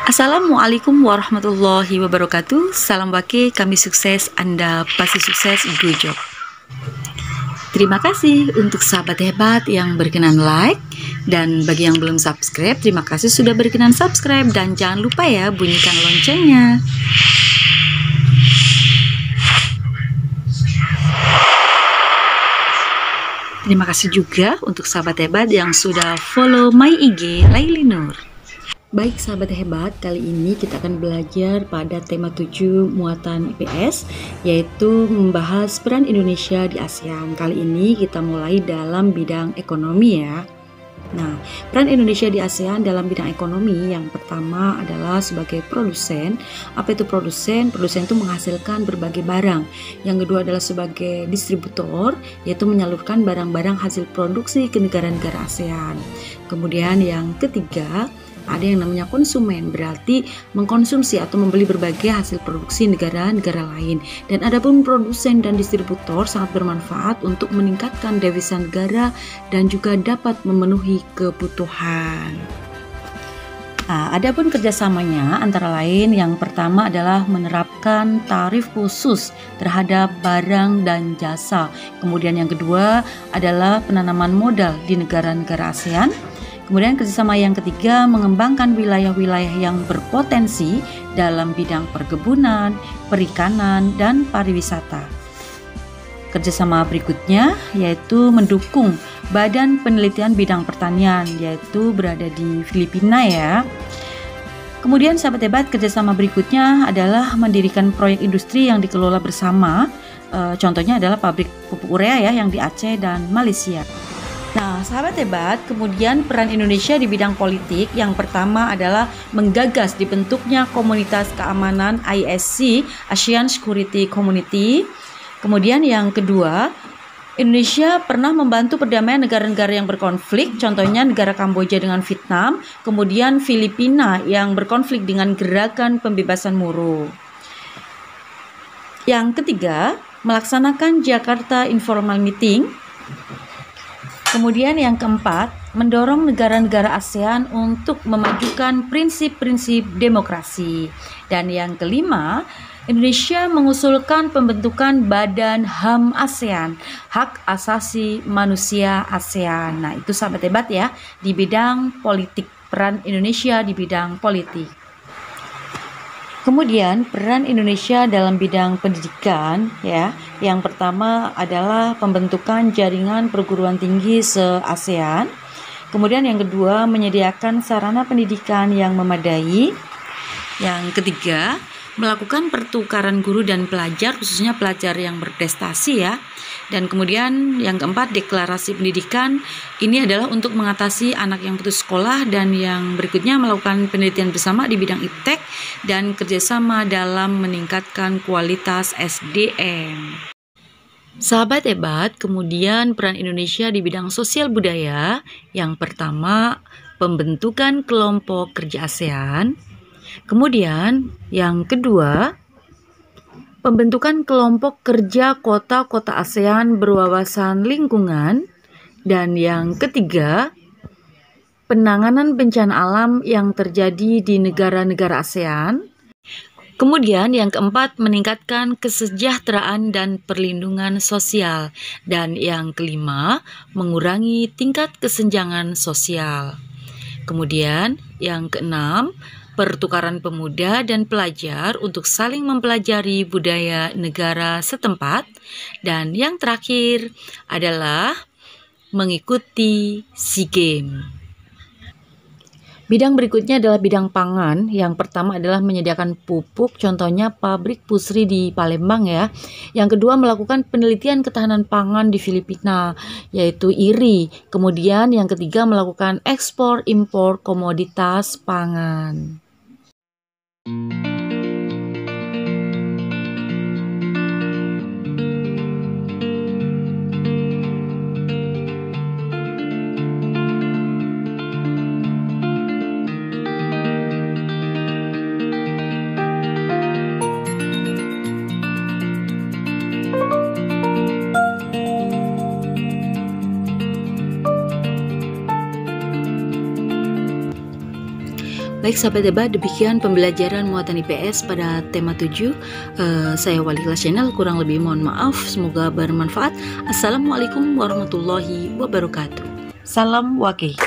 Assalamualaikum warahmatullahi wabarakatuh. Salam wake, kami sukses, Anda pasti sukses, good job. Terima kasih untuk sahabat hebat yang berkenan like, dan bagi yang belum subscribe, terima kasih sudah berkenan subscribe, dan jangan lupa ya bunyikan loncengnya. Terima kasih juga untuk sahabat hebat yang sudah follow my IG Laili Nur. Baik sahabat hebat, kali ini kita akan belajar pada tema 7 muatan IPS, yaitu membahas peran Indonesia di ASEAN. Kali ini kita mulai dalam bidang ekonomi ya. Nah, peran Indonesia di ASEAN dalam bidang ekonomi yang pertama adalah sebagai produsen. Apa itu produsen? Produsen itu menghasilkan berbagai barang. Yang kedua adalah sebagai distributor, yaitu menyalurkan barang-barang hasil produksi ke negara-negara ASEAN. Kemudian yang ketiga, ada yang namanya konsumen, berarti mengkonsumsi atau membeli berbagai hasil produksi negara-negara lain. Dan adapun produsen dan distributor sangat bermanfaat untuk meningkatkan devisa negara dan juga dapat memenuhi kebutuhan. Nah, adapun kerjasamanya antara lain yang pertama adalah menerapkan tarif khusus terhadap barang dan jasa. Kemudian yang kedua adalah penanaman modal di negara-negara ASEAN. Kemudian kerjasama yang ketiga, mengembangkan wilayah-wilayah yang berpotensi dalam bidang perkebunan, perikanan, dan pariwisata. Kerjasama berikutnya yaitu mendukung Badan Penelitian Bidang Pertanian, yaitu berada di Filipina ya. Kemudian sahabat hebat, kerjasama berikutnya adalah mendirikan proyek industri yang dikelola bersama. Contohnya adalah pabrik pupuk urea ya yang di Aceh dan Malaysia. Nah, sahabat hebat, kemudian peran Indonesia di bidang politik yang pertama adalah menggagas dibentuknya komunitas keamanan ISC, ASEAN Security Community. Kemudian yang kedua, Indonesia pernah membantu perdamaian negara-negara yang berkonflik, contohnya negara Kamboja dengan Vietnam, kemudian Filipina yang berkonflik dengan gerakan pembebasan Moro. Yang ketiga, melaksanakan Jakarta Informal Meeting. Kemudian yang keempat, mendorong negara-negara ASEAN untuk memajukan prinsip-prinsip demokrasi. Dan yang kelima, Indonesia mengusulkan pembentukan Badan HAM ASEAN, Hak Asasi Manusia ASEAN. Nah, itu sahabat hebat ya, di bidang politik, peran Indonesia di bidang politik. Kemudian peran Indonesia dalam bidang pendidikan ya, yang pertama adalah pembentukan jaringan perguruan tinggi se-ASEAN. Kemudian yang kedua, menyediakan sarana pendidikan yang memadai. Yang ketiga, melakukan pertukaran guru dan pelajar, khususnya pelajar yang berprestasi ya. Dan kemudian yang keempat, deklarasi pendidikan. Ini adalah untuk mengatasi anak yang putus sekolah, dan yang berikutnya melakukan penelitian bersama di bidang iptek dan kerjasama dalam meningkatkan kualitas SDM. Sahabat hebat, kemudian peran Indonesia di bidang sosial budaya. Yang pertama, pembentukan kelompok kerja ASEAN. Kemudian yang kedua, pembentukan kelompok kerja kota-kota ASEAN berwawasan lingkungan. Dan yang ketiga, penanganan bencana alam yang terjadi di negara-negara ASEAN. Kemudian yang keempat, meningkatkan kesejahteraan dan perlindungan sosial. Dan yang kelima, mengurangi tingkat kesenjangan sosial. Kemudian yang keenam, pertukaran pemuda dan pelajar untuk saling mempelajari budaya negara setempat. Dan yang terakhir adalah mengikuti SEA Games. Bidang berikutnya adalah bidang pangan. Yang pertama adalah menyediakan pupuk, contohnya pabrik Pusri di Palembang ya. Yang kedua, melakukan penelitian ketahanan pangan di Filipina, yaitu IRI. Kemudian yang ketiga, melakukan ekspor impor komoditas pangan. Baik sahabat hebat, demikian pembelajaran muatan IPS pada tema 7. Saya Walila Channel, kurang lebih mohon maaf, semoga bermanfaat. Assalamualaikum warahmatullahi wabarakatuh. Salam Wakih.